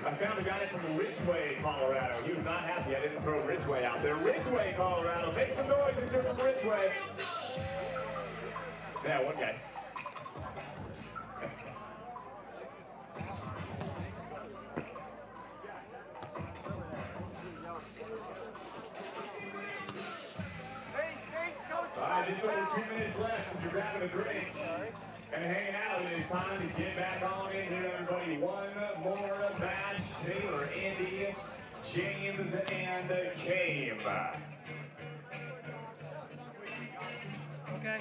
I found a guy from Ridgeway, Colorado. He was not happy I didn't throw Ridgeway out there. Ridgeway, Colorado. Make some noise if you're from Ridgeway. Yeah, one guy. All right, just over 2 minutes left. If you're grabbing a drink and hanging out, it's time to get back on in here, everybody. One more match. Taylor, Andy, James, and Chaim. Okay.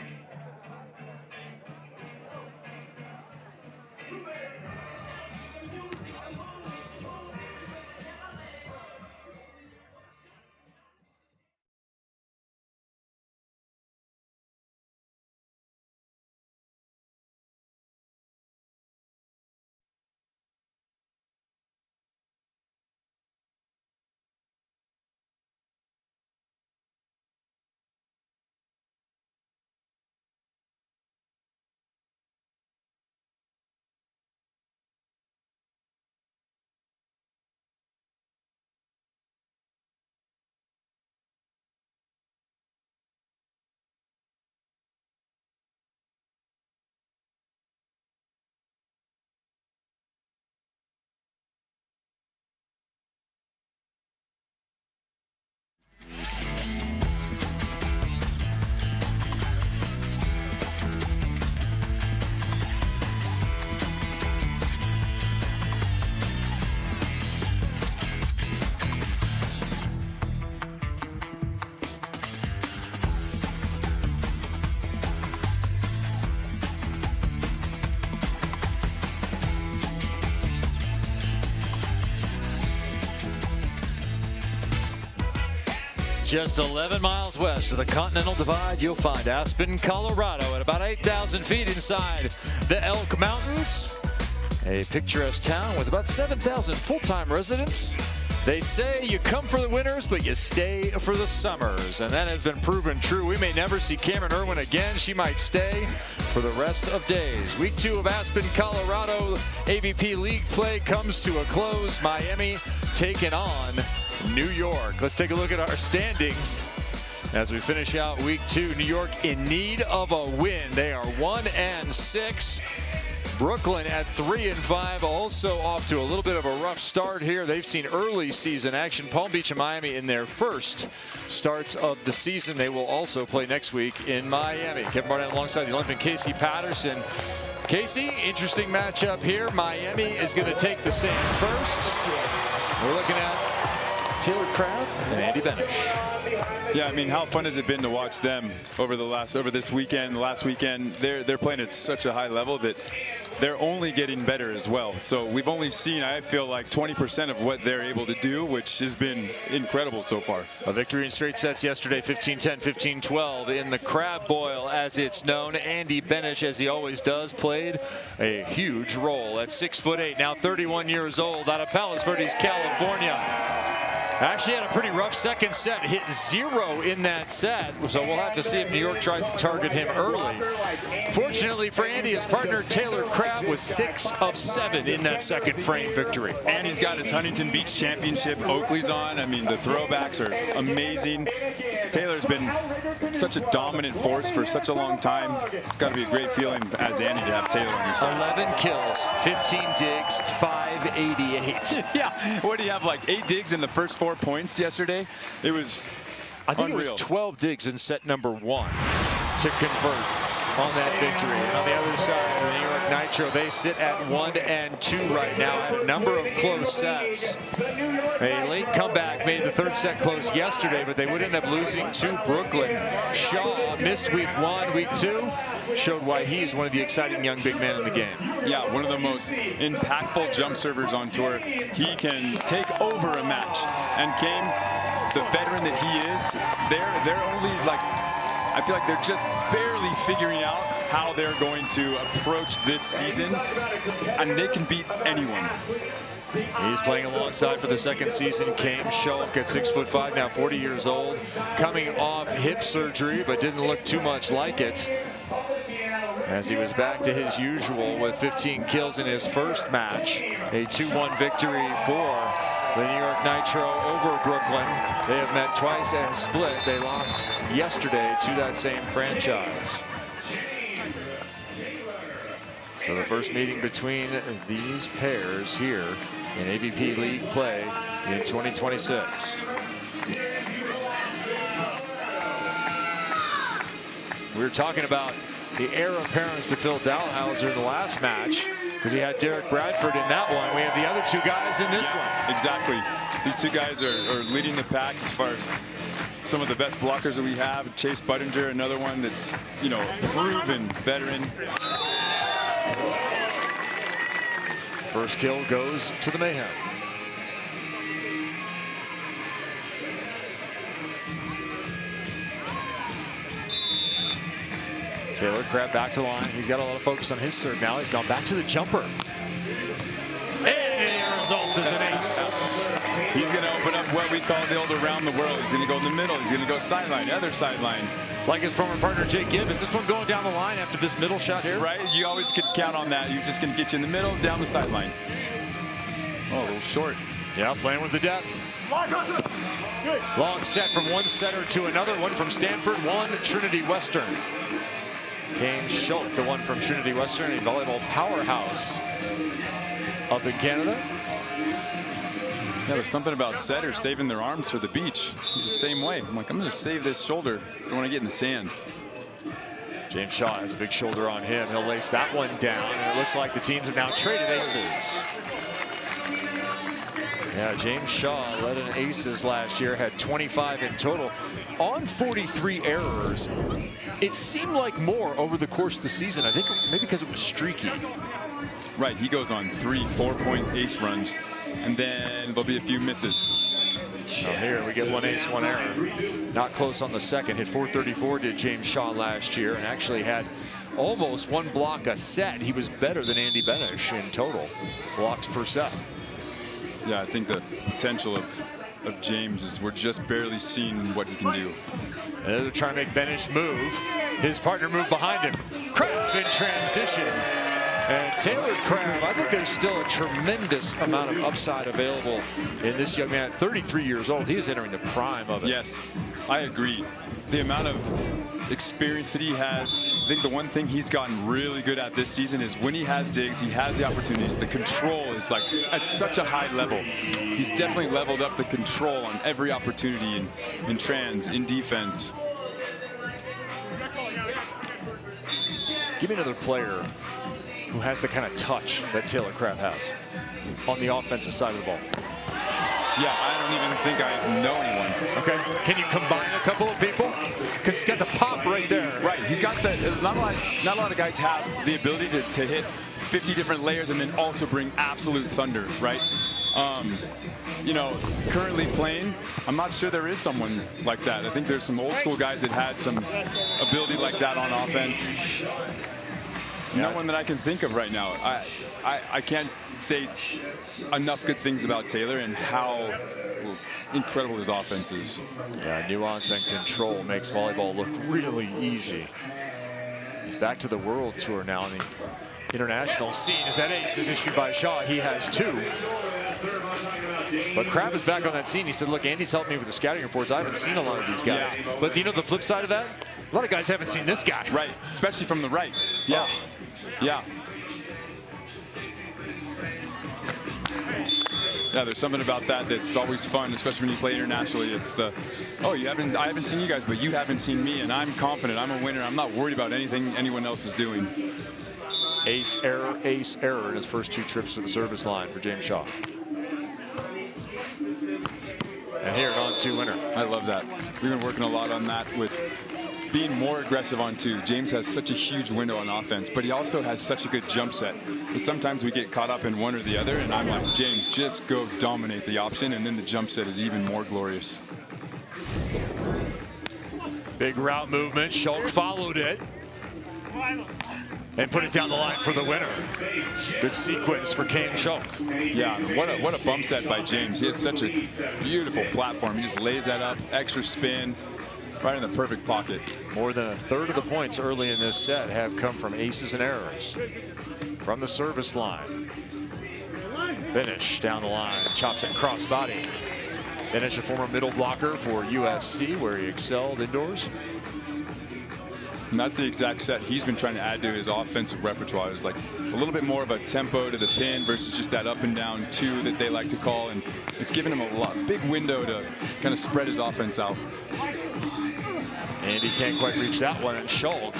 Just 11 miles west of the Continental Divide, you'll find Aspen, Colorado, at about 8,000 feet inside the Elk Mountains. A picturesque town with about 7,000 full-time residents. They say you come for the winters, but you stay for the summers, and that has been proven true. We may never see Cameron Irwin again. She might stay for the rest of days. Week 2 of Aspen, Colorado AVP League play comes to a close. Miami taking on New York. Let's take a look at our standings as we finish out week 2. New York in need of a win. They are 1-6. Brooklyn at 3-5, also off to a little bit of a rough start here. They've seen early season action. Palm Beach and Miami in their first starts of the season. They will also play next week in Miami. Kevin Barnett alongside the Olympian Casey Patterson. Casey, interesting matchup here. Miami is going to take the sand first. We're looking at Taylor Crabb and Andy Benesh. Yeah, I mean, how fun has it been to watch them over this weekend, last weekend? They're playing at such a high level that they're only getting better as well. So we've only seen, I feel like, 20% of what they're able to do, which has been incredible so far. A victory in straight sets yesterday, 15-10, 15-12 in the Crab Boil, as it's known. Andy Benesh, as he always does, played a huge role at 6'8", now 31 years old, out of Palos Verdes, California. Actually had a pretty rough second set, hit 0 in that set, so we'll have to see if New York tries to target him early. Fortunately for Andy, his partner Taylor Crabb was 6 of 7 in that second frame victory. And he's got his Huntington Beach Championship Oakley's on. I mean, the throwbacks are amazing. Taylor's been such a dominant force for such a long time. It's got to be a great feeling as Andy to have Taylor on your side. 11 kills, 15 digs, 588. Yeah, what do you have, like 8 digs in the first 4 points yesterday? It was I think unreal. it was 12 digs in set number 1 to convert on that victory. And on the other side, the New York Nitro, they sit at 1-2 right now, had a number of close sets. A late comeback made the third set close yesterday, but they would end up losing to Brooklyn. Shaw missed week 1, week 2, showed why he's one of the exciting young big men in the game. Yeah, one of the most impactful jump servers on tour. He can take over a match. And Chaim, the veteran that he is, they're only like, I feel like they're just barely figuring out how they're going to approach this season, and they can beat anyone. He's playing alongside for the second season Chaim Schalk at 6'5", now 40 years old, coming off hip surgery, but didn't look too much like it. as he was back to his usual with 15 kills in his first match. A 2-1 victory for the New York Nitro over Brooklyn. They have met twice and split. They lost yesterday to that same franchise. So the first meeting between these pairs here in AVP League play in 2026. We were talking about the heir apparent to Phil Dalhouser in the last match because he had Derek Bradford in that one. We have the other two guys in this one. Exactly. These two guys are leading the pack as far as some of the best blockers that we have. Chase Buttinger, another one that's, you know, proven veteran. First kill goes to the Mayhem. Taylor Crabb back to the line. He's got a lot of focus on his serve now. He's gone back to the jumper. And the result is an ace. He's going to open up what we call the old around the world. He's going to go in the middle. He's going to go sideline, other sideline. Like his former partner, Jake Gibb. Is this one going down the line after this middle shot here? Right. You always could count on that. You're just going to get you in the middle, down the sideline. Oh, a little short. Yeah, playing with the depth. Long set from one setter to another. One from Stanford, one Trinity Western. Came Schalk, the one from Trinity Western, a volleyball powerhouse up in Canada. Yeah, there's something about setters saving their arms for the beach. He's the same way. I'm like, I'm going to save this shoulder. Don't want to get in the sand. James Shaw has a big shoulder on him. He'll lace that one down, and it looks like the teams have now traded aces. Yeah, James Shaw led in aces last year, had 25 in total on 43 errors. It seemed like more over the course of the season. I think maybe because it was streaky. Right, he goes on 3 4-point ace runs, and then there'll be a few misses. Now here we get one ace, one error. Not close on the second. Hit 434 did James Shaw last year, and actually had almost one block a set. He was better than Andy Benesh in total blocks per set. Yeah, I think the potential of James is we're just barely seeing what he can do. And they're trying to make Benesh move. His partner moved behind him. Crabb in transition. And Taylor Crabb, I think there's still a tremendous amount of upside available in this young man. At 33 years old, he is entering the prime of it. Yes, I agree. The amount of experience that he has, I think the one thing he's gotten really good at this season is when he has digs, he has the opportunities. The control is like at such a high level. He's definitely leveled up the control on every opportunity in trans, in defense. Give me another player who has the kind of touch that Taylor Crabb has on the offensive side of the ball. Yeah, I don't even think I know anyone. Okay, can you combine a couple of people? Because he's got the pop right there. Right, he's got the, not a lot of guys have the ability to hit 50 different layers and then also bring absolute thunder, right? You know, currently playing, I'm not sure there is someone like that. I think there's some old school guys that had some ability like that on offense. No one that I can think of right now. I can't say enough good things about Taylor and how incredible his offense is. Yeah, nuance and control makes volleyball look really easy. He's back to the World Tour now on the international scene. As that ace is issued by Shaw, he has 2. But Crabb is back on that scene. He said, look, Andy's helped me with the scouting reports. I haven't seen a lot of these guys. Yeah. But you know the flip side of that? A lot of guys haven't seen this guy. Right, especially from the right. Yeah. Yeah. Yeah, there's something about that that's always fun, especially when you play internationally. It's the, oh, I haven't seen you guys, but you haven't seen me, and I'm confident, I'm a winner. I'm not worried about anything anyone else is doing. Ace error in his first 2 trips to the service line for James Shaw. And here, an on-2 winner. I love that. We've been working a lot on that with being more aggressive on 2. James has such a huge window on offense, but he also has such a good jump set. And sometimes we get caught up in one or the other, and I'm like, James, just go dominate the option, and then the jump set is even more glorious. Big route movement. Schalk followed it and put it down the line for the winner. Good sequence for Schalk. Yeah, what a bump set by James. He has such a beautiful platform. He just lays that up, extra spin. Right in the perfect pocket. More than a third of the points early in this set have come from aces and errors. From the service line. Benesh down the line, chops it cross-body. Benesh, a former middle blocker for USC, where he excelled indoors. And that's the exact set he's been trying to add to his offensive repertoire. Is like a little bit more of a tempo to the pin versus just that up and down two that they like to call. And it's given him a big window to kind of spread his offense out. And he can't quite reach that one. And Schalk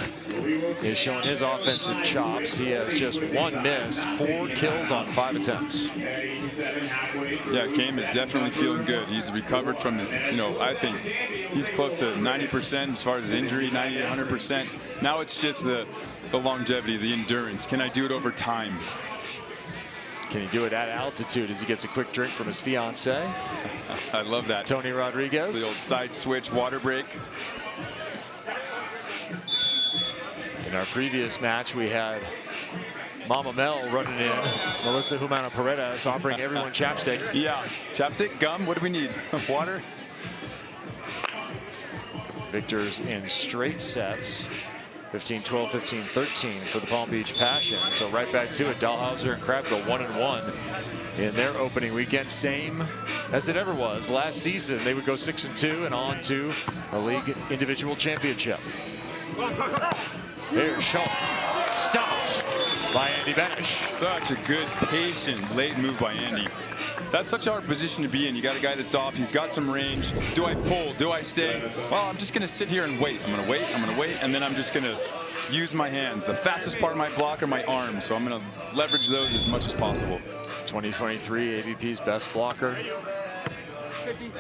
is showing his offensive chops. He has just 1 miss, 4 kills on 5 attempts. Yeah, Chaim is definitely feeling good. He's recovered from his, I think he's close to 90% as far as injury, 90 to 100%. Now it's just the longevity, the endurance. Can I do it over time? Can he do it at altitude as he gets a quick drink from his fiance? I love that. Tony Rodriguez. The old side switch water break. In our previous match, we had Mama Mel running in. Melissa Humana Paredes offering everyone chapstick. Yeah, chapstick, gum, what do we need? Water? Victors in straight sets. 15-12, 15-13 for the Palm Beach Passion. So right back to it. Dahlhauser and Crabb go 1-1 in their opening weekend. Same as it ever was last season. They would go 6-2 and on to a league individual championship. Here's Schalk, stopped by Andy Benesh. Such a good, patient, late move by Andy. That's such a hard position to be in. You got a guy that's off. He's got some range. Do I pull? Do I stay? Well, I'm just going to sit here and wait. I'm going to wait. I'm going to wait. And then I'm just going to use my hands. The fastest part of my block are my arms. So I'm going to leverage those as much as possible. 2023 AVP's best blocker.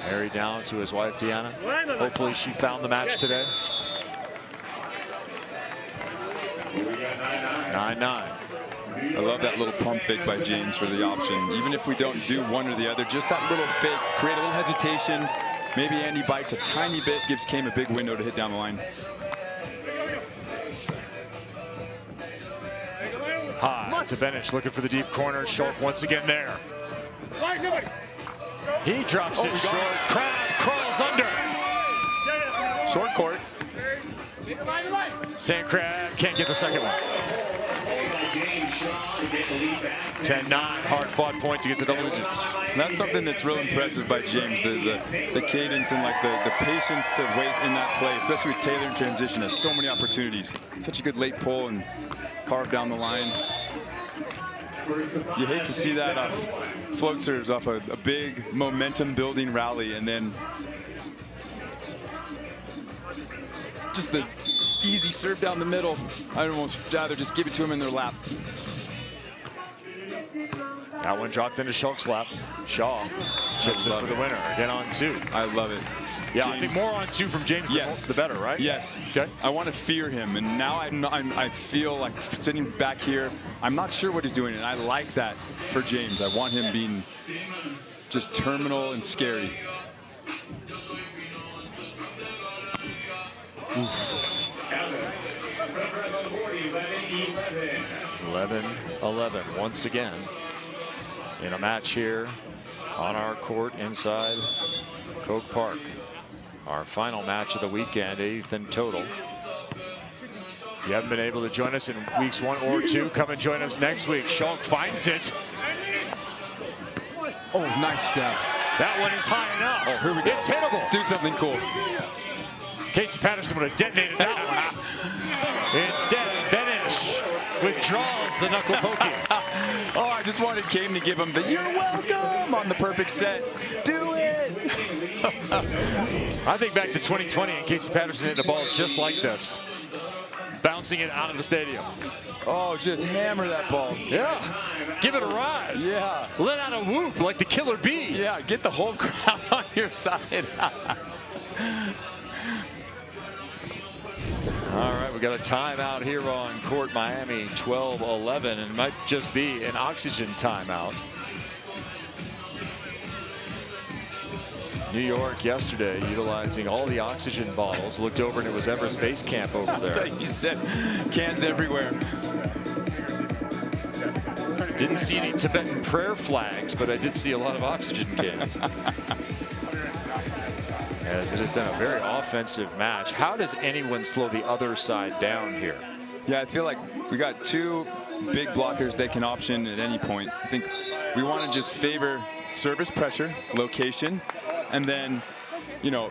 Married down to his wife, Deanna. Hopefully she found the match today. 9-9. I love that little pump fake by James for the option. Even if we don't do one or the other, just that little fake, create a little hesitation. Maybe Andy bites a tiny bit, gives Chaim a big window to hit down the line. High to Benesh, looking for the deep corner. Schalk once again there. He drops it short. Crabb crawls under. Short court. Sand Crabb can't get the second one. 10-9, hard-fought point to get to double digits. And that's something that's real impressive by James, the cadence and like the patience to wait in that play, especially with Taylor in transition. Has so many opportunities. Such a good late pull and carve down the line. You hate to see that off float serves off a big momentum-building rally, and then just the easy serve down the middle. I'd almost rather just give it to him in their lap. That one dropped into Schalk's lap. Shaw chips it for the winner. Again on 2. I love it. Yeah, James. I think more on 2 from James, yes, the better, right? Yes. Okay. I want to fear him, and now I feel like sitting back here, I'm not sure what he's doing, and I like that for James. I want him being just terminal and scary. Oof. 11-11 once again in a match here on our court inside Coke Park. Our final match of the weekend, 8th in total. If you haven't been able to join us in weeks 1 or 2, come and join us next week. Schalk finds it. Oh, nice stab. That one is high enough. Oh, here we go. It's hittable. Do something cool. Casey Patterson would have detonated that one. Instead, Benesh withdraws the knuckle poking. Oh, I just wanted Chaim to give him the "you're welcome" on the perfect set. Do it. I think back to 2020 and Casey Patterson hit a ball just like this, bouncing it out of the stadium. Oh, just hammer that ball. Yeah, give it a ride. Yeah. Let out a whoop like the killer bee. Yeah, get the whole crowd on your side. All right, we got a timeout here on court Miami, 12-11, and it might just be an oxygen timeout. New York yesterday utilizing all the oxygen bottles. Looked over and it was Everest Base Camp over there. You said cans everywhere. Didn't see any Tibetan prayer flags, but I did see a lot of oxygen cans. as it has been a very offensive match. How does anyone slow the other side down here? Yeah, I feel like we got two big blockers they can option at any point. I think we want to just favor service pressure, location, and then, you know,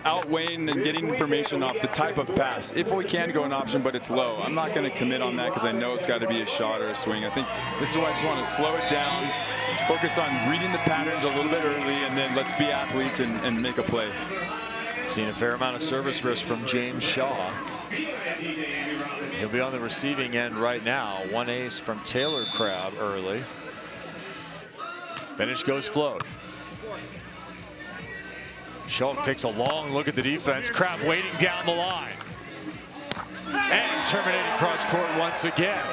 outweighing and getting information off the type of pass. If we can go an option, but it's low, I'm not going to commit on that because I know it's got to be a shot or a swing. I think this is why I just want to slow it down, focus on reading the patterns a little bit early, and then let's be athletes and make a play. Seen a fair amount of service risk from James Shaw. He'll be on the receiving end right now. One ace from Taylor Crabb early. Benesh goes float. Schalk takes a long look at the defense. Crabb waiting down the line. And terminating cross court once again.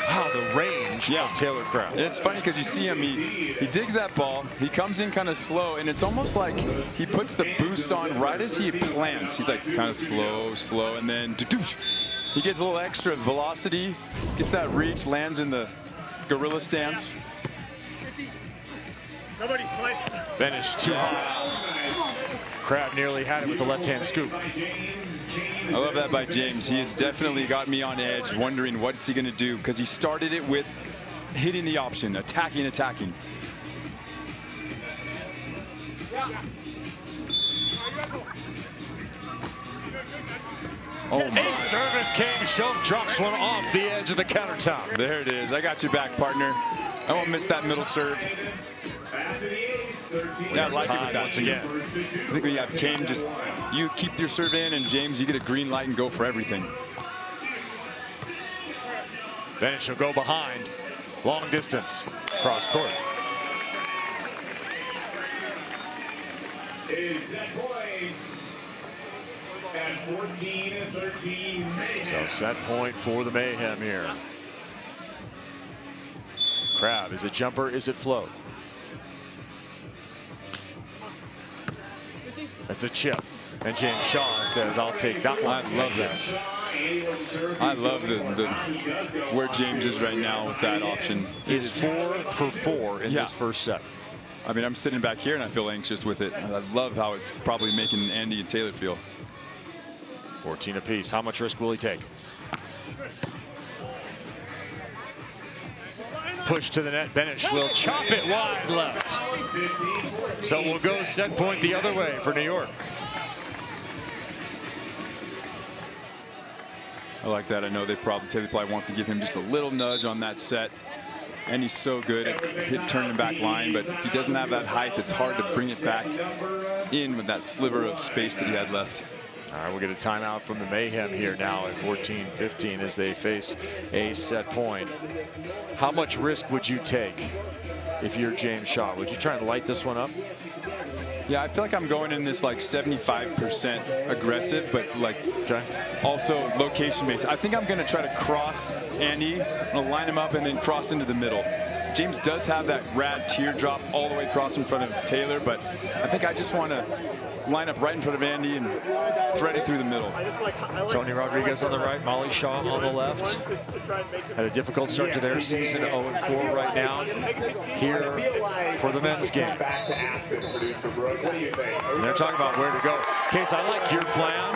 Wow, the range of Taylor Crabb. It's funny because you see him, he digs that ball, he comes in kind of slow, and it's almost like he puts the boost on right as he plants. He's like kind of slow, and then he gets a little extra velocity, gets that reach, lands in the gorilla stance. Benesh 2 hops. Crabb nearly had it with the left-hand scoop. I love that by James. He has definitely got me on edge, wondering what's he going to do, because he started it with hitting the option, attacking. Oh my. A service came. Schalk drops one off the edge of the countertop. There it is. I got your back, partner. I won't miss that middle serve. Yeah, I like it with that once again. I think we have Chaim, just you keep your serve in, and James, you get a green light and go for everything. Benesh will go behind. Long distance. Cross court. So set point for the Mayhem here. Crabb, is it jumper, is it float? That's a chip. And James Shaw says, I'll take that one. I love that. I love where James is right now with that option. It is 4 for 4 in this first set. I mean, I'm sitting back here and I feel anxious with it. I love how it's probably making Andy and Taylor feel. 14 apiece. How much risk will he take? Push to the net. Benesh will chop it wide left. So we'll go set point the other way for New York. I like that. I know Taylor probably wants to give him just a little nudge on that set. And he's so good at turning back line, but if he doesn't have that height, it's hard to bring it back in with that sliver of space that he had left. All right, we'll get a timeout from the Mayhem here now at 14-15 as they face a set point. How much risk would you take if you're James Shaw? Would you try and light this one up? Yeah, I feel like I'm going in this like 75% aggressive, but like also location based. I think I'm going to try to cross Andy, I'm going to line him up and then cross into the middle. James does have that rad teardrop all the way across in front of Taylor, but I think I just want to line up right in front of Andy and thread it through the middle. Tony Rodriguez on the right, Molly Shaw on the left. Had a difficult start to their season, 0-4 right now. Here for the men's game. And they're talking about where to go. Case, I like your plan.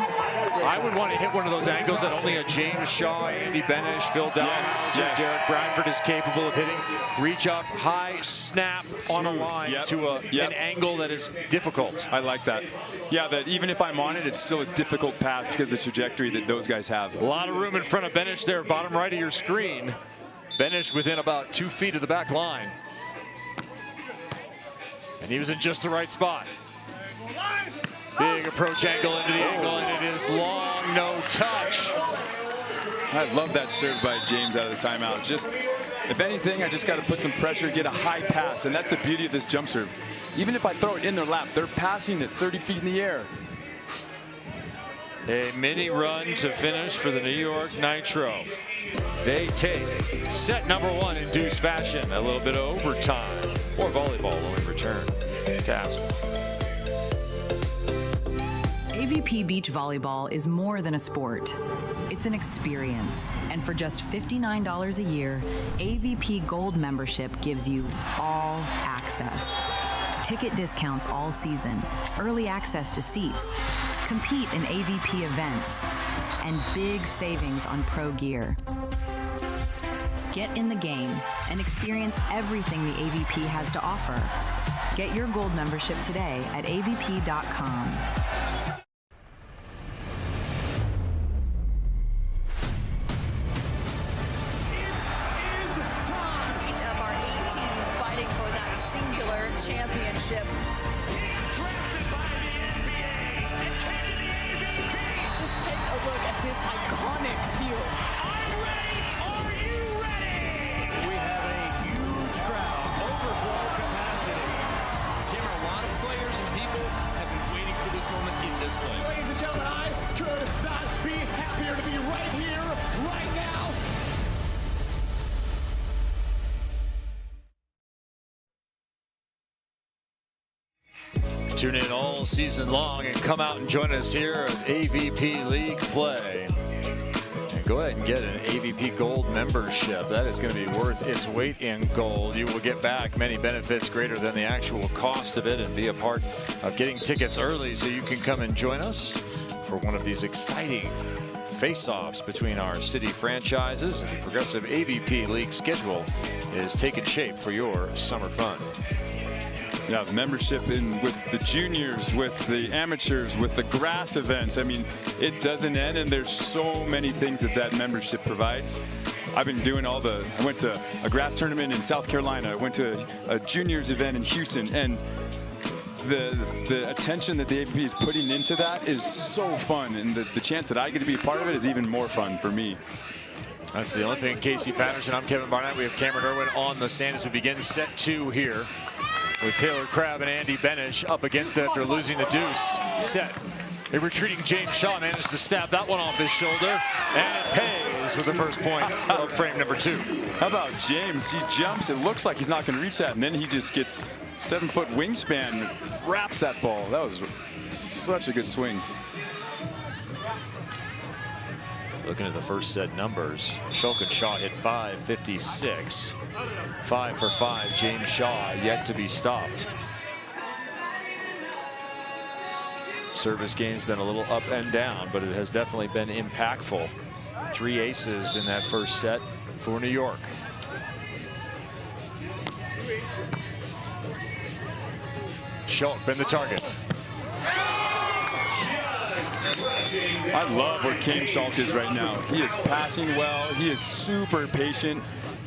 I would want to hit one of those angles that only a James Shaw, Andy Benesh, Phil Downs, Derek Bradford is capable of hitting. Reach up, high, snap on a line to an angle that is difficult. I like that. Yeah, that even if I'm on it, it's still a difficult pass because of the trajectory that those guys have. A lot of room in front of Benesh there, bottom right of your screen. Benesh within about 2 feet of the back line. And he was in just the right spot. Big approach angle into the angle, and it is long, no touch. I love that serve by James out of the timeout. Just, if anything, I just got to put some pressure, get a high pass, and that's the beauty of this jump serve. Even if I throw it in their lap, they're passing it 30 feet in the air. A mini run to finish for the New York Nitro. They take set number 1 in deuce fashion. A little bit of overtime. Or volleyball when we return to Aspen. AVP Beach Volleyball is more than a sport. It's an experience. And for just $59 a year, AVP Gold membership gives you all access ticket discounts all season, early access to seats, compete in AVP events, and big savings on pro gear. Get in the game and experience everything the AVP has to offer. Get your gold membership today at avp.com. Each of our 8 teams fighting for that singular championship. Just take a look at this iconic view. I'm ready. Are you ready? We have a huge crowd, overflow capacity. Cameron, a lot of players and people have been waiting for this moment in this place. Ladies and gentlemen, I could not be happier to be right here, right now. Tune in all season long and come out and join us here at AVP League play. And go ahead and get an AVP Gold membership. That is going to be worth its weight in gold. You will get back many benefits greater than the actual cost of it and be a part of getting tickets early so you can come and join us for one of these exciting face-offs between our city franchises. And the progressive AVP League schedule is taking shape for your summer fun. Yeah, membership in with the juniors, with the amateurs, with the grass events. I mean, it doesn't end, and there's so many things that membership provides. I've been doing I went to a grass tournament in South Carolina. I went to a juniors event in Houston, and the attention that the AVP is putting into that is so fun, and the chance that I get to be a part of it is even more fun for me. That's the Olympian Casey Patterson. I'm Kevin Barnett. We have Cameron Irwin on the stand as we begin set 2 here, with Taylor Crabb and Andy Benesh up against it after losing the deuce set. A retreating James Shaw managed to stab that one off his shoulder, and it pays with the first point of frame number 2. How about James? He jumps. It looks like he's not going to reach that, and then he just gets 7-foot wingspan, wraps that ball. That was such a good swing. Looking at the first set numbers, Schalk and Shaw hit 556. 5 for 5. James Shaw yet to be stopped. Service game's been a little up and down, but it has definitely been impactful. 3 aces in that first set for New York. Schalk been the target. I love where Schalk is right now. He is passing well. He is super patient.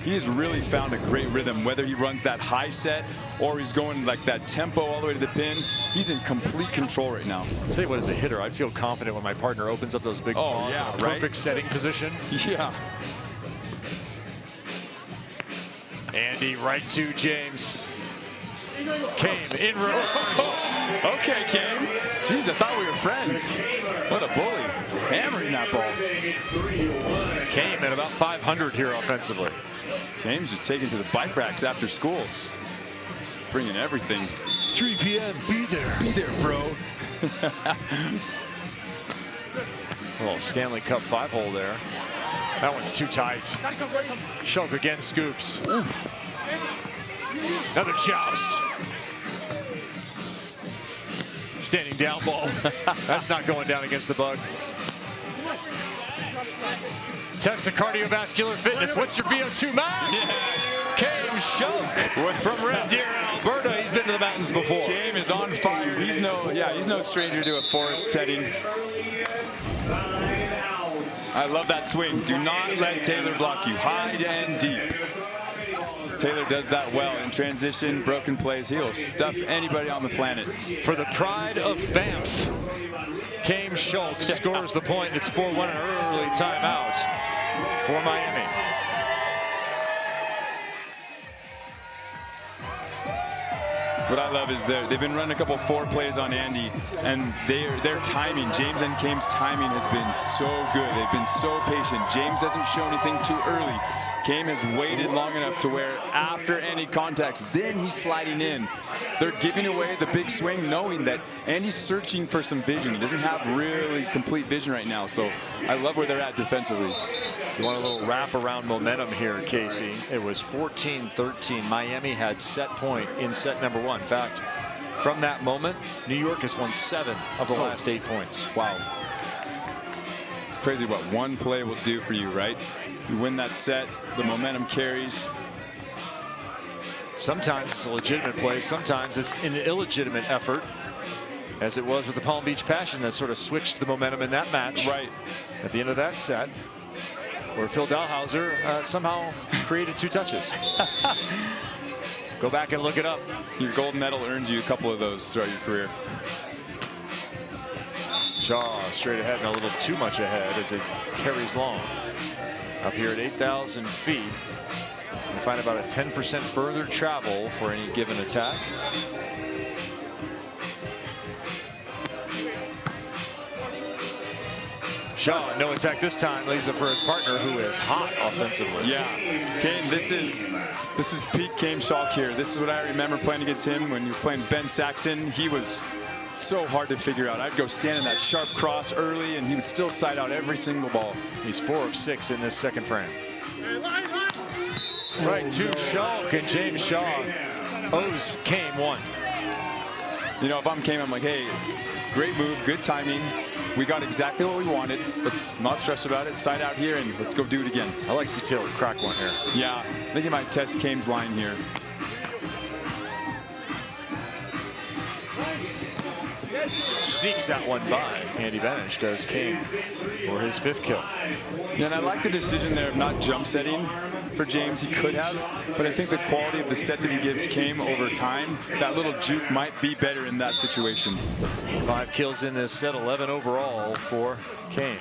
He has really found a great rhythm, whether he runs that high set or he's going like that tempo all the way to the pin. He's in complete control right now. I'll tell you what, as a hitter, I feel confident when my partner opens up those big balls in a perfect setting position. Yeah. Andy right to James. Came in reverse. Okay, Chaim. Jeez, I thought we were friends. What a bully. Hammering that ball. Came at about 500 here offensively. Chaim's just taking to the bike racks after school. Bringing everything. 3 p.m. Be there. Be there, bro. A little Stanley Cup 5-hole there. That one's too tight. Schalk again scoops. Oof. Another joust. Standing down ball. That's not going down against the bug. Test of cardiovascular fitness. What's your VO2 max? Yes. Chaim Schalk from Red Deer, Alberta. He's been to the mountains before. Chaim is on fire. He's no stranger to a forest setting. I love that swing. Do not let Taylor block you. Hide and deep. Taylor does that well in transition, broken plays. He'll stuff anybody on the planet. For the pride of Banff, Chaim Schalk scores the point. It's 4-1, an early timeout for Miami. What I love is they've been running a couple 4 plays on Andy, and their timing, James and Chaim's timing has been so good. They've been so patient. James doesn't show anything too early. Chaim has waited long enough to where after any contacts, then he's sliding in. They're giving away the big swing knowing that Andy's searching for some vision. He doesn't have really complete vision right now, so I love where they're at defensively. You want a little wraparound momentum here, Casey. It was 14-13. Miami had set point in set number 1. In fact, From that moment, New York has won 7 of the last 8 points. Wow. It's crazy what one play will do for you, right? You win that set, the momentum carries. Sometimes it's a legitimate play, sometimes it's an illegitimate effort, as it was with the Palm Beach Passion that sort of switched the momentum in that match. Right. At the end of that set, where Phil Dalhauser somehow created 2 touches. Go back and look it up. Your gold medal earns you a couple of those throughout your career. Shaw straight ahead and a little too much ahead as it carries long. Up here at 8,000 feet. You find about a 10% further travel for any given attack. Shaw, no attack this time, leaves it for his partner, who is hot offensively. Yeah, Kane, this is peak Kane Schalk here. This is what I remember playing against him when he was playing Ben Saxon. He was so hard to figure out. I'd go stand in that sharp cross early, and he would still side out every single ball. He's 4 of 6 in this second frame. Right to Schalk, and James Shaw owes Kane 1. You know, if I'm Kane, I'm like, hey, great move, good timing. We got exactly what we wanted. Let's not stress about it. Side out here, and let's go do it again. I like to see Taylor crack one here. Yeah, I think he might test Kane's line here. Sneaks that one by. Andy Benesh does Kane for his 5th kill. Yeah, and I like the decision there of not jump setting for James. He could have, but I think the quality of the set that he gives Kane over time, that little juke might be better in that situation. 5 kills in this set, 11 overall for Kane.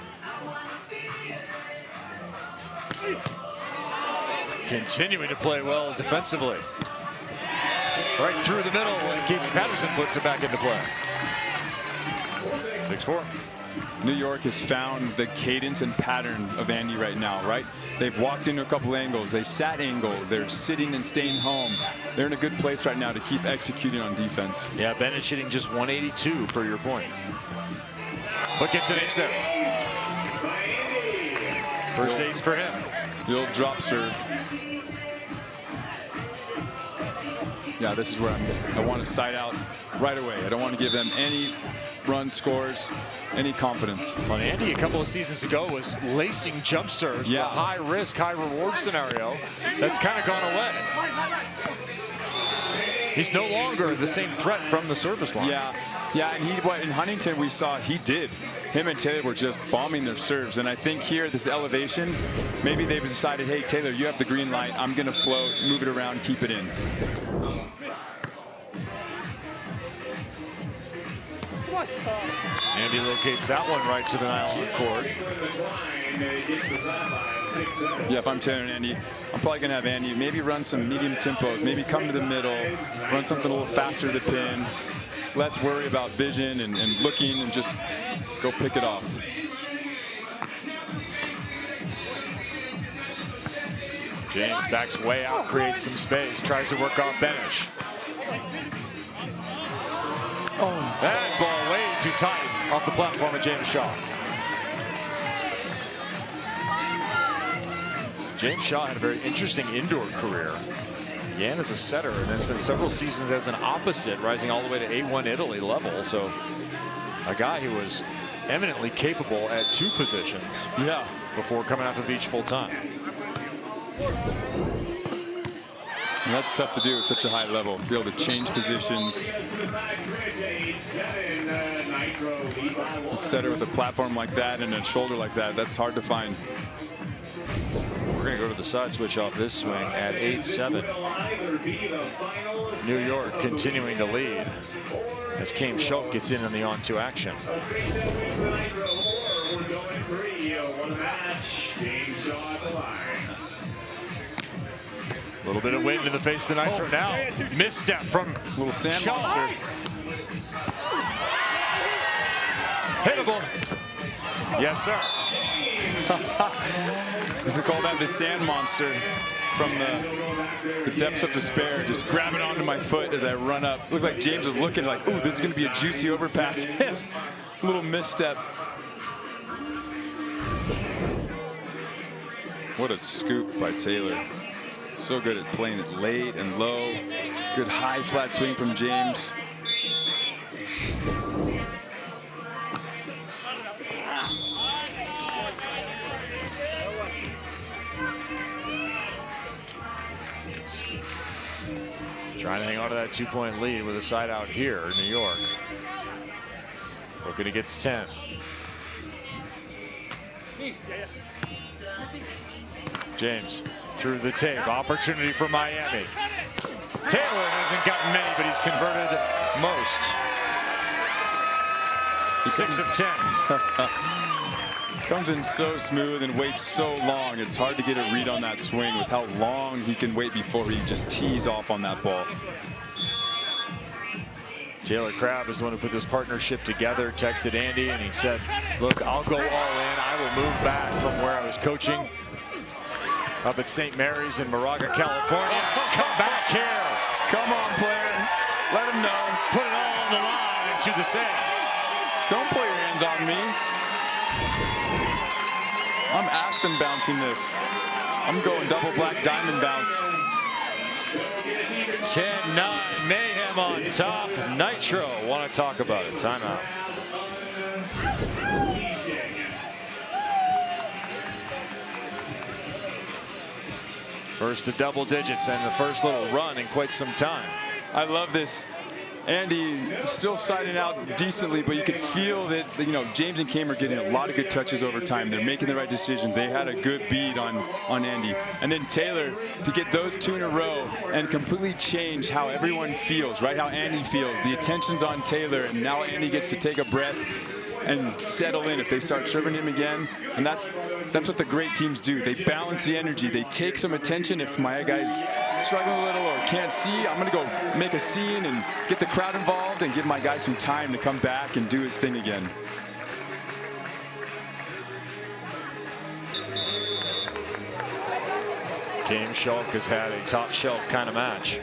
Continuing to play well defensively. Right through the middle, and Casey Patterson puts it back into play. 6-4. New York has found the cadence and pattern of Andy right now, right? They've walked into a couple angles. They sat angle. They're sitting and staying home. They're in a good place right now to keep executing on defense. Yeah, Benesh hitting just 182 per your point. But gets an ace there. First ace for him. The old drop serve. Yeah, this is where I want to side out right away. I don't want to give them any run scores, any confidence. Well, Andy a couple of seasons ago was lacing jump serves. Yeah. A high risk, high reward scenario. That's kind of gone away. He's no longer the same threat from the service line. Yeah, and in Huntington we saw he did. Him and Taylor were just bombing their serves, and I think here this elevation, maybe they've decided, hey Taylor, you have the green light. I'm gonna float, move it around, keep it in. Andy locates that one right to the nylon cord. Yeah, if I'm Taylor and Andy, I'm probably going to have Andy maybe run some medium tempos, maybe come to the middle, run something a little faster to pin, less worry about vision and looking, and just go pick it off. James backs way out, creates some space, tries to work off Benesh. Oh, that ball way too tight off the platform of James Shaw. James Shaw had a very interesting indoor career. Began as a setter and then spent several seasons as an opposite, rising all the way to A1 Italy level. So a guy who was eminently capable at 2 positions. Yeah. Before coming out to the beach full time. And that's tough to do at such a high level. Be able to change positions. A setter with a platform like that and a shoulder like that, that's hard to find. We're going to go to the side switch off this swing at 8-7. New York continuing to lead as Chaim Schalk gets in on the on-2 action. A little bit of wind in the face of the Nitro now. Misstep from little sand Schalk. monster. Hittable. Yes, sir. Used to call that the sand monster from the depths of despair, just grabbing onto my foot as I run up. Looks like James was looking like, ooh, this is going to be a juicy overpass. Little misstep. What a scoop by Taylor. So good at playing it late and low. Good high flat swing from James. Trying to hang on to that 2-point lead with a side out here in New York. Looking to get to 10. James through the tape. Opportunity for Miami. Taylor hasn't gotten many, but he's converted most. 6 of 10. Comes in so smooth and waits so long. It's hard to get a read on that swing with how long he can wait before he just tees off on that ball. Taylor Crabb is the one who put this partnership together, texted Andy, and he said, look, I'll go all in. I will move back from where I was coaching up at St. Mary's in Moraga, California. Come back here. Come on, player. Let him know. Put it all on the line to the sand. Don't put your hands on me. I'm Aspen bouncing this. I'm going double black diamond bounce. 10-9, Mayhem on top. Nitro want to talk about it. Timeout. First to double digits and the first little run in quite some time. I love this. Andy still siding out decently, but you could feel that, you know, James and Chaim are getting a lot of good touches over time. They're making the right decision. They had a good bead on Andy. And then Taylor to get those 2 in a row and completely change how everyone feels, right? How Andy feels. The attention's on Taylor, and now Andy gets to take a breath and settle in if they start serving him again. And that's what the great teams do. They balance the energy. They take some attention. If my guy's struggling a little or can't see, I'm gonna go make a scene and get the crowd involved and give my guy some time to come back and do his thing again. Game Schalk has had a top shelf kind of match.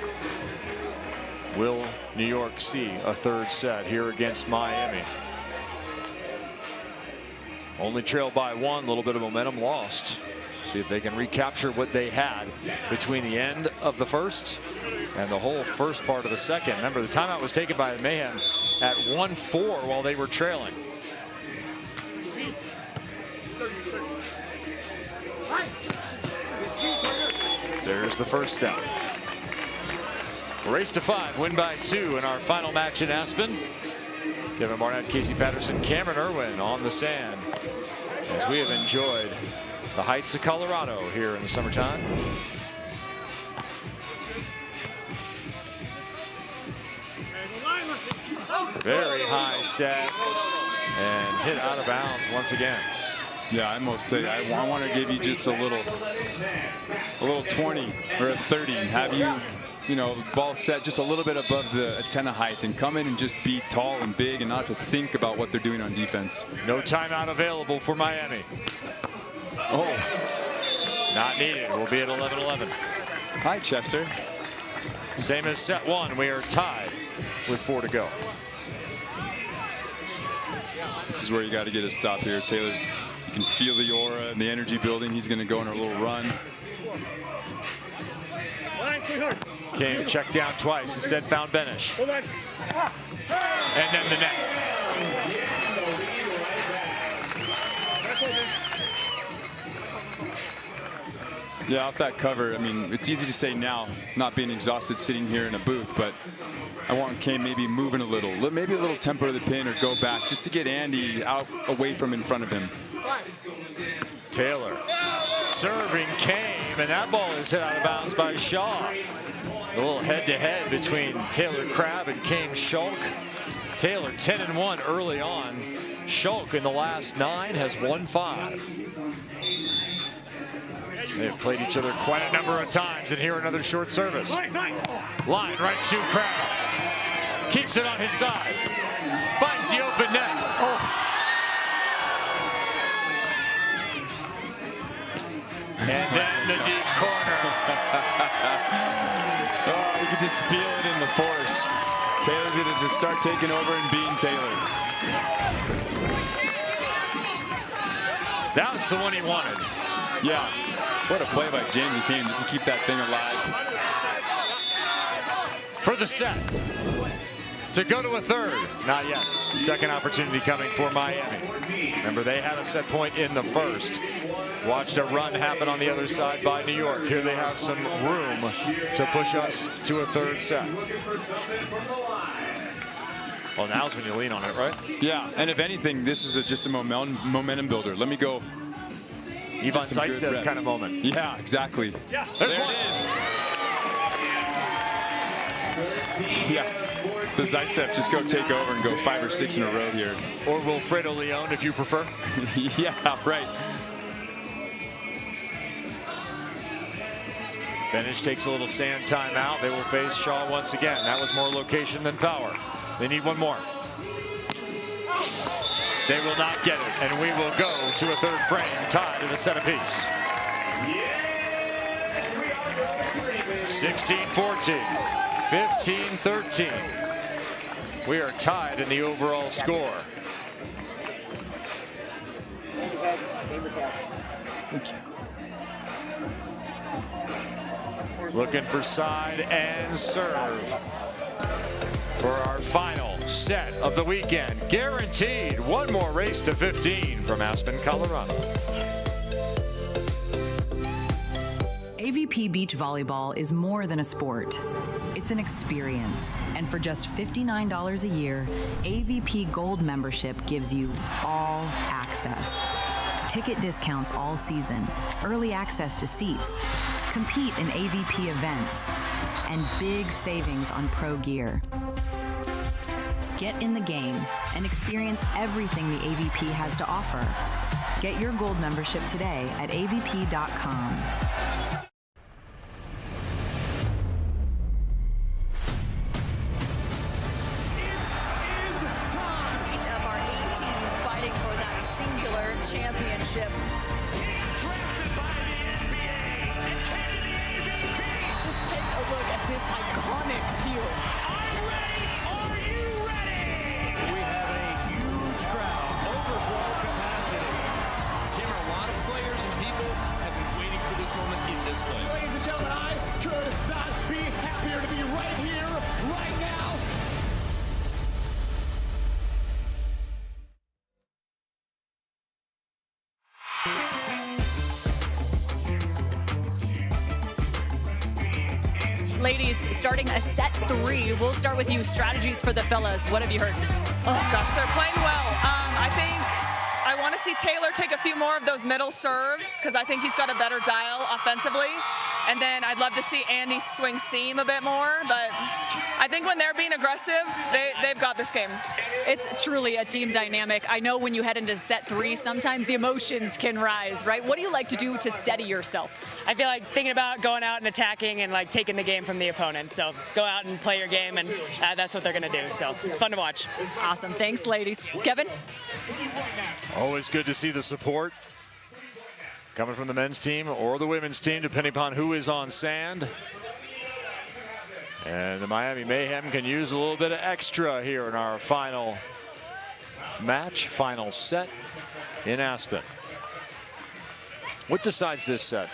Will New York see a third set here against Miami? Only trailed by 1, a little bit of momentum lost. See if they can recapture what they had between the end of the first and the whole first part of the second. Remember, the timeout was taken by the Mayhem at 1-4 while they were trailing. There's the first step. Race to 5, win by 2 in our final match in Aspen. Kevin Barnett, Casey Patterson, Cameron Irwin on the sand as we have enjoyed the heights of Colorado here in the summertime. Very high set and hit out of bounds once again. Yeah, I must say, I want to give you just a little 20 or a 30 and have you know, ball set just a little bit above the antenna height and come in and just be tall and big and not have to think about what they're doing on defense. No timeout available for Miami. Oh. Not needed. We'll be at 11-11. Hi, Chester. Same as set 1. We are tied with 4 to go. This is where you got to get a stop here. Taylor's, you can feel the aura and the energy building. He's going to go on a little run. Came checked down twice, instead found Benesh. And then the net. Yeah, off that cover, I mean, it's easy to say now, not being exhausted sitting here in a booth, but I want Chaim maybe moving a little, maybe a little tempo to the pin or go back just to get Andy out away from in front of him. Taylor serving Chaim, and that ball is hit out of bounds by Schalk. A little head-to-head between Taylor Crabb and Chaim Schalk. Taylor 10-1 early on. Schalk in the last 9 has won 5. They've played each other quite a number of times, and here another short service. Line right to Crabb. Keeps it on his side. Finds the open net. Oh. And then the deep corner. Oh, you can just feel it in the force. Taylor's going to just start taking over and being Taylor. That's the one he wanted. Yeah. What a play by James and Chaim just to keep that thing alive. For the set. to go to a third. Not yet. Second opportunity coming for Miami. Remember, they had a set point in the first. Watched a run happen on the other side by New York. Here they have some room to push us to a third set. Well, now's when you lean on it, right? Yeah, and if anything, this is just a momentum builder. Let me go. Ivan Zaitsev kind of moment. Yeah, exactly. Yeah, there it is. Yeah, the Zaitsev just go take over and go 5 or 6 in a row here. Or Wilfredo Leon, if you prefer. Yeah, right. Benesh takes a little sand time out. They will face Shaw once again. That was more location than power. They need one more. They will not get it, and we will go to a third frame, tied at a set apiece. 16-14, 15-13. We are tied in the overall score. Looking for side and serve for our final set of the weekend. Guaranteed one more race to 15 from Aspen, Colorado. AVP Beach Volleyball is more than a sport. It's an experience. And for just $59 a year, AVP Gold membership gives you all access. Ticket discounts all season, early access to seats, compete in AVP events, and big savings on pro gear. Get in the game and experience everything the AVP has to offer. Get your gold membership today at avp.com. Each of our 8 teams fighting for that singular championship. Just take a look at this iconic field. Ladies and gentlemen, I could not be happier to be right here, right now. Ladies, starting a set 3. We'll start with you. Strategies for the fellas. What have you heard? Oh, gosh, they're playing well. I think I want to see Taylor take a few more of those middle serves because I think he's got a better dial offensively. And then I'd love to see Andy swing seam a bit more. But I think when they're being aggressive, they've got this game. It's truly a team dynamic. I know when you head into set 3, sometimes the emotions can rise, right? What do you like to do to steady yourself? I feel like thinking about going out and attacking and like taking the game from the opponent. So go out and play your game, and that's what they're going to do. So it's fun to watch. Awesome. Thanks, ladies. Kevin? Always good to see the support coming from the men's team or the women's team, depending upon who is on sand. And the Miami Mayhem can use a little bit of extra here in our final match, final set in Aspen. What decides this set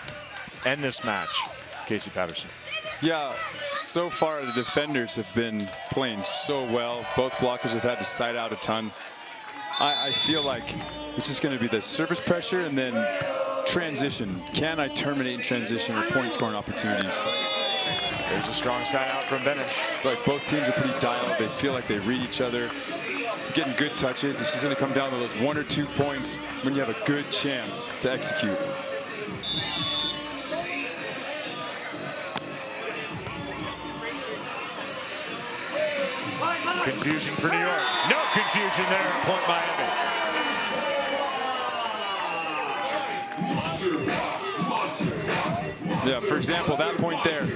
and this match, Casey Patterson? Yeah, so far the defenders have been playing so well. Both blockers have had to side out a ton. I feel like it's just going to be the service pressure and then transition. Can I terminate in transition or point scoring opportunities? There's a strong side out from Benesh. Like both teams are pretty dialed. They feel like they read each other. Getting good touches. It's just going to come down to those 1 or 2 points when you have a good chance to execute. Confusion for New York. No confusion there at point Miami. Yeah, for example, that point there,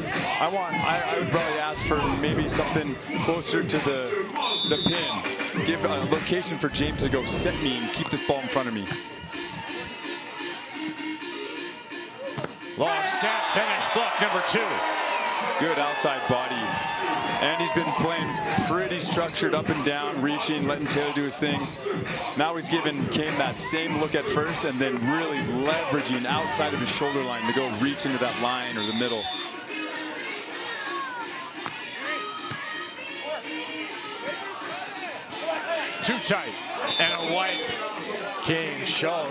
I would probably ask for maybe something closer to the pin. Give a location for James to go set me and keep this ball in front of me. Long set, Benesh block number 2. Good outside body. And he's been playing pretty structured up and down, reaching, letting Taylor do his thing. Now he's giving Chaim that same look at first and then really leveraging outside of his shoulder line to go reach into that line or the middle. too tight. And a wipe. Came Schalk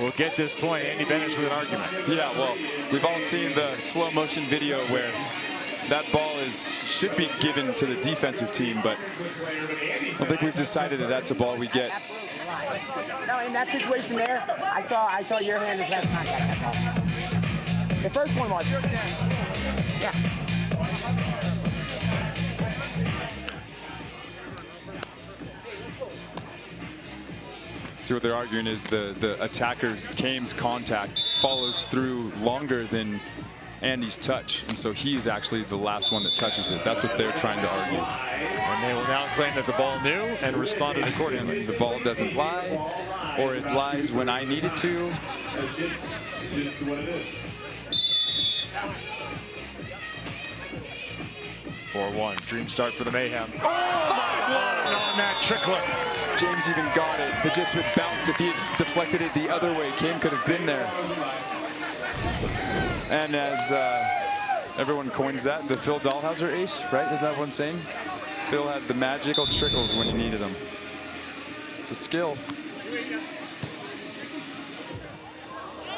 will get this point. Andy Benesh with an argument. Yeah, well, we've all seen the slow motion video where that ball should be given to the defensive team, but I think we've decided that that's a ball we get. No, in that situation there, I saw your hand as last contact, that's all. The first one was. Yeah. See, what they're arguing is the attacker, Chaim's contact, follows through longer than Andy's touch, and so he's actually the last one that touches it. That's what they're trying to argue. And they will now claim that the ball knew and responded accordingly. The ball doesn't lie, or it lies when I need it to. It's just what it is. 4-1, dream start for the Mayhem. Oh, on that trickler. James even got it, but just with bounce, if he had deflected it the other way, Chaim could have been there. And as everyone coins that, the Phil Dahlhauser ace, right? Is that one saying? Phil had the magical trickles when he needed them. It's a skill.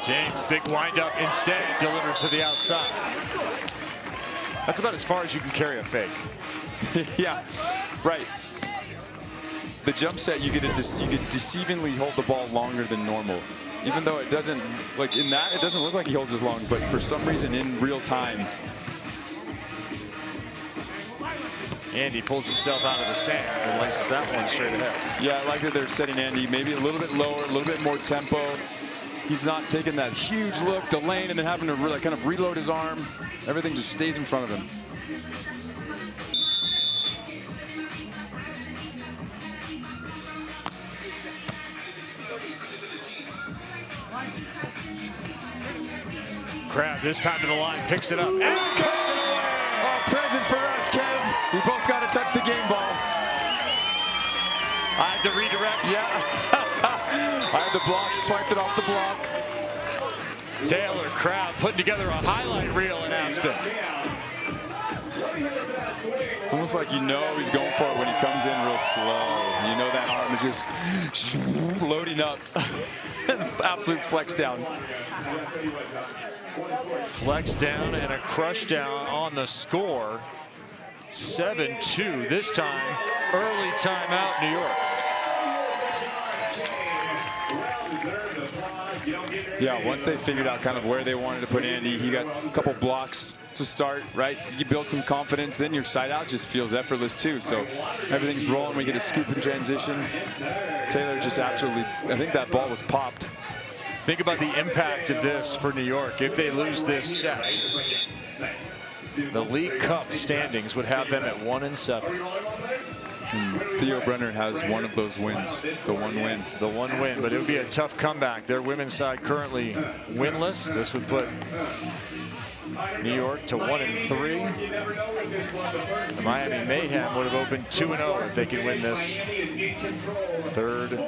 James, big windup, instead delivers to the outside. That's about as far as you can carry a fake. Yeah, right. The jump set, you could deceivingly hold the ball longer than normal. Even though it doesn't, like in that, it doesn't look like he holds as long, but for some reason in real time. Andy pulls himself out of the sand and laces that one straight ahead. Yeah, I like that they're setting Andy maybe a little bit lower, a little bit more tempo. He's not taking that huge look, delaying, and then having to really kind of reload his arm. Everything just stays in front of him. Crabb this time to the line, picks it up, and cuts it away. Oh, present for us, Kev. We both got to touch the game ball. I had to redirect. Yeah. I had the block, swiped it off the block. Taylor, Crabb putting together a highlight reel in Aspen. It's almost like you know he's going for it when he comes in real slow. You know that arm is just loading up. Absolute flex down. Flex down and a crush down on the score. 7-2 this time. Early timeout, New York. Yeah, once they figured out kind of where they wanted to put Andy, he got a couple blocks to start, right? You build some confidence, then your side out just feels effortless too. So everything's rolling. We get a scoop in transition. Taylor just absolutely, I think that ball was popped. Think about the impact of this for New York. If they lose this set, the League Cup standings would have them at 1-7. Theo Brenner has one of those wins, the one win. The one win, but it would be a tough comeback. Their women's side currently winless. This would put New York to 1-3. The Miami Mayhem would have opened 2-0 if they could win this third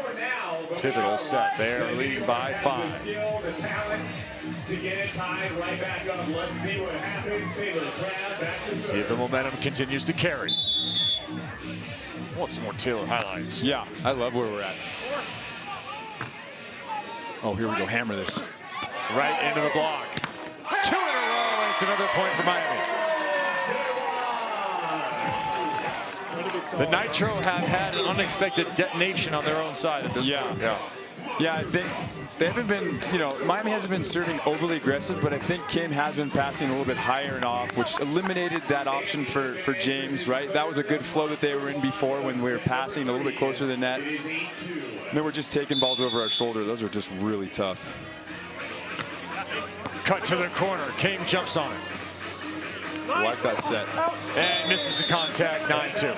pivotal set. They are leading by 5. See if the momentum continues to carry. I want some more Taylor highlights. Yeah, I love where we're at. Oh, here we go. Hammer this. Right into the block. 2 in a row. It's another point for Miami. The Nitro have had an unexpected detonation on their own side at this point. Yeah, I think they haven't been, you know, Miami hasn't been serving overly aggressive, but I think Chaim has been passing a little bit higher and off, which eliminated that option for James, right? That was a good flow that they were in before when we were passing a little bit closer than that. And then we're just taking balls over our shoulder. Those are just really tough. Cut to the corner. Chaim jumps on it. I like that set. And misses the contact, 9-2.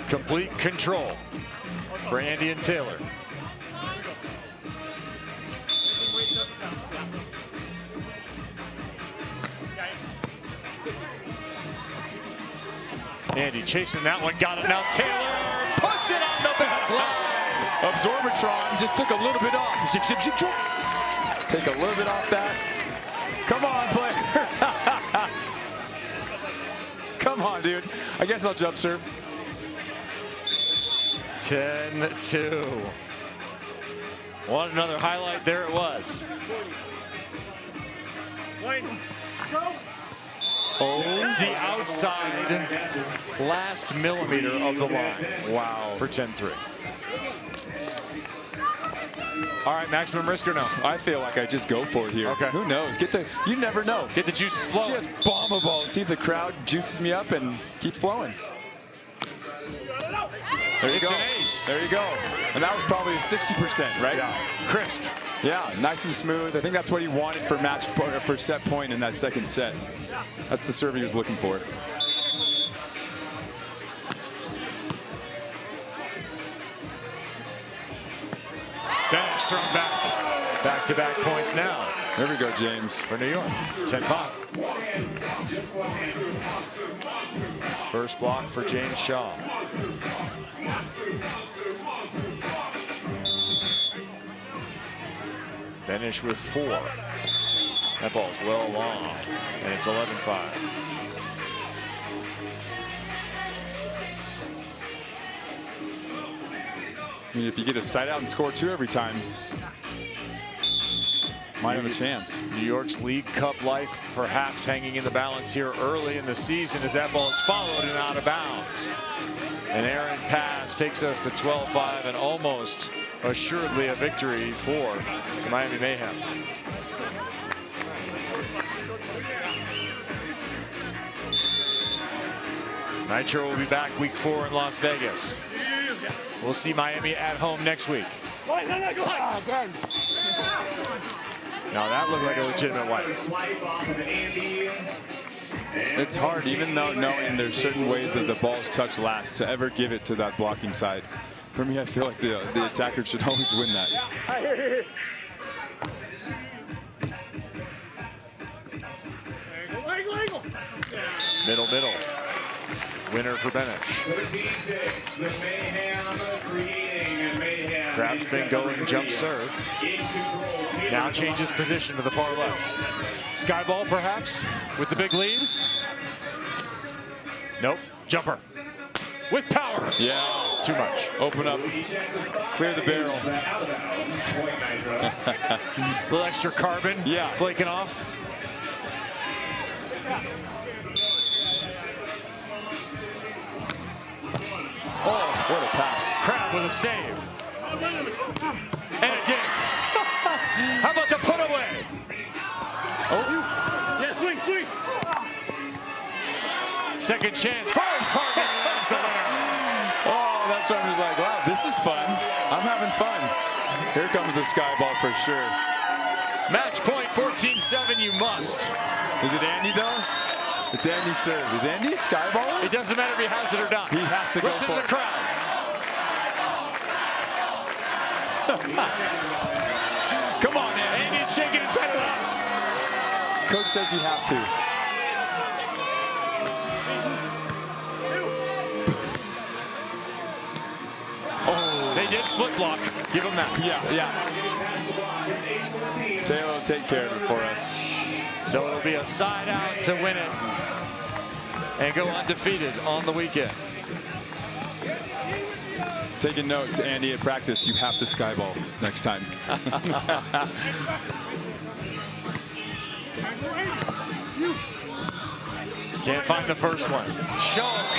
Complete control for Andy and Taylor. Andy chasing that one, got it now. Taylor puts it on the back line. Absorbatron just took a little bit off. Take a little bit off that. Come on, player. Come on, dude. I guess I'll jump serve. 10-2. Want another highlight? There it was. Owns the outside last millimeter of the line. Wow. For 10-3. All right, maximum risk or no? I feel like I just go for it here. Okay. Who knows? You never know. Get the juices flowing. Just bomb a ball and see if the crowd juices me up and keep flowing. There you It's go. an ace. There you go. And that was probably a 60%, right? Yeah. Crisp. Yeah, nice and smooth. I think that's what he wanted for set point in that second set. That's the serve he was looking for. Benesh thrown back. Back-to-back points now. There we go, James. For New York. 10-5. First block for James Shaw. Benesh with 4. That ball's well long, and it's 11-5. I mean, if you get a side out and score 2 every time, might have a chance. New York's League Cup life perhaps hanging in the balance here early in the season as that ball is followed and out of bounds. An errant pass takes us to 12-5 and almost assuredly a victory for the Miami Mayhem. Nitro will be back week 4 in Las Vegas. We'll see Miami at home next week. Now that looked like a legitimate wipe. It's hard, even though knowing there's certain ways that the ball's touched last, to ever give it to that blocking side. For me, I feel like the attacker should always win that. Middle. Winner for Benesh. Crabb's been going jump serve. Now changes position to the far left. Skyball perhaps with the big lead. Nope. Jumper. With power. Yeah. Too much. Open up. Clear the barrel. A little extra carbon. Yeah. Flaking off. Oh, what a pass. Crabb with a save. And a dig. How about the put away? Oh. Yeah, swing. Second chance. Fires Parker wins the winner. Oh, that's what I was like, wow, this is fun. I'm having fun. Here comes the sky ball for sure. Match point 14-7, you must. Is it Andy though? It's Andy's serve. Is Andy a sky baller? It doesn't matter if he has it or not. He has to go Listen for to the it. crowd. Come on, Andy. Andy's shaking his head at us. Coach says you have to. Oh, they did split block. Give him that. Yeah. Taylor will take care of it for us. So it'll be a side out to win it and go undefeated on the weekend. Taking notes, Andy, at practice, you have to skyball next time. Can't find the first one. Schalk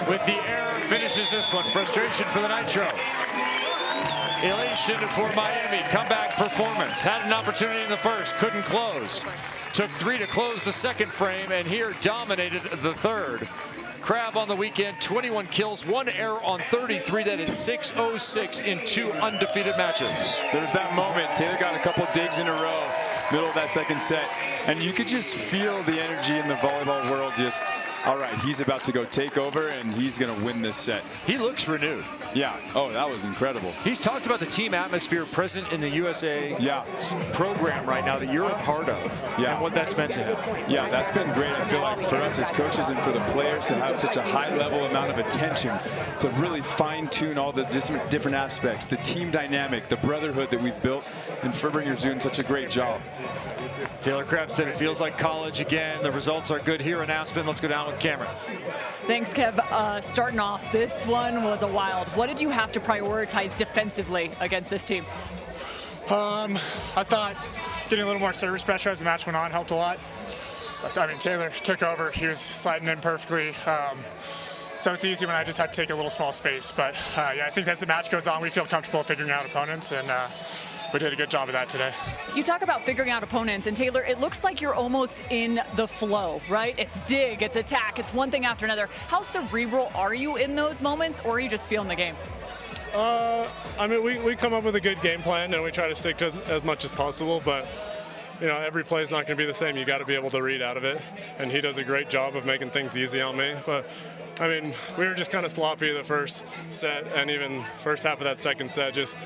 with the error finishes this one. Frustration for the Nitro. Elation for Miami. Comeback performance. Had an opportunity in the first. Couldn't close. Took 3 to close the second frame, and here dominated the third. Crabb on the weekend, 21 kills, 1 error on 33. That is 6-0-6 in 2 undefeated matches. There's that moment. Taylor got a couple digs in a row, middle of that second set, and you could just feel the energy in the volleyball world. Just, all right, he's about to go take over, and he's going to win this set. He looks renewed. Yeah. Oh, that was incredible. He's talked about the team atmosphere present in the USA program right now that you're a part of. Yeah. And what that's meant to him. Yeah, that's been great. I feel like for us as coaches and for the players to have such a high level amount of attention to really fine tune all the different aspects, the team dynamic, the brotherhood that we've built, and Furtbringer's doing such a great job. Taylor Crabb said it feels like college again. The results are good here in Aspen. Let's go down with Cameron. Thanks, Kev. Starting off, this one was a wild. What did you have to prioritize defensively against this team? I thought getting a little more service pressure as the match went on helped a lot. I mean, Taylor took over. He was sliding in perfectly. So it's easy when I just had to take a little small space. But yeah, I think as the match goes on, we feel comfortable figuring out opponents, and we did a good job of that today. You talk about figuring out opponents, and Taylor, it looks like you're almost in the flow, right? It's dig, it's attack, it's one thing after another. How cerebral are you in those moments, or are you just feeling the game? I mean, we come up with a good game plan, and we try to stick to as much as possible, but you know, every play is not going to be the same. You got to be able to read out of it, and he does a great job of making things easy on me. But I mean, we were just kind of sloppy the first set, and even first half of that second set, just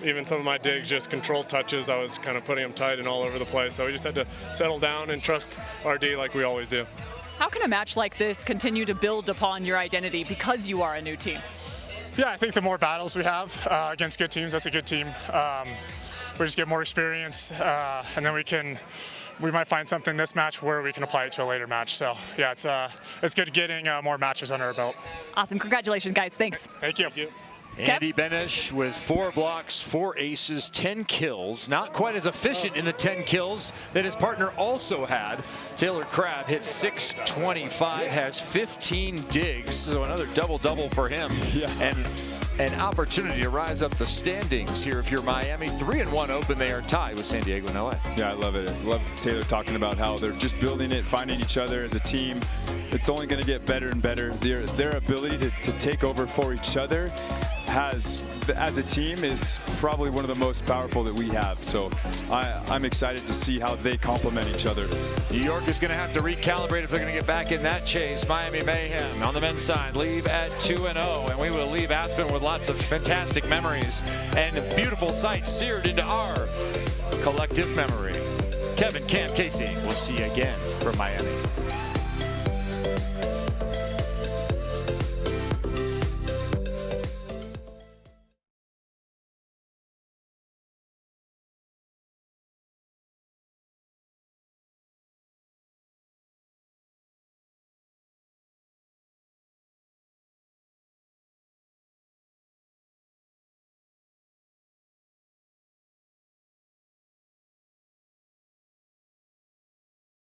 even some of my digs, just controlled touches. I was kind of putting them tight and all over the place. So we just had to settle down and trust our D like we always do. How can a match like this continue to build upon your identity because you are a new team? Yeah, I think the more battles we have against good teams, that's a good team. We just get more experience, and then we might find something this match where we can apply it to a later match. So yeah, it's good getting more matches under our belt. Awesome, congratulations, guys. Thanks. Thank you. Thank you. Andy Benesh with 4 blocks, 4 aces, 10 kills. Not quite as efficient in the 10 kills that his partner also had. Taylor Crabb hit 625, has 15 digs, so another double-double for him. Yeah. And an opportunity to rise up the standings here if you're Miami. 3-1 open, they are tied with San Diego and LA. Yeah, I love it. I love Taylor talking about how they're just building it, finding each other as a team. It's only going to get better and better. Their ability to take over for each other as a team is probably one of the most powerful that we have. So I'm excited to see how they complement each other. New York is going to have to recalibrate if they're going to get back in that chase. Miami Mayhem on the men's side leave at 2-0, and we will leave Aspen with lots of fantastic memories and beautiful sights seared into our collective memory. Kevin, Cam, Casey, we'll see you again from Miami.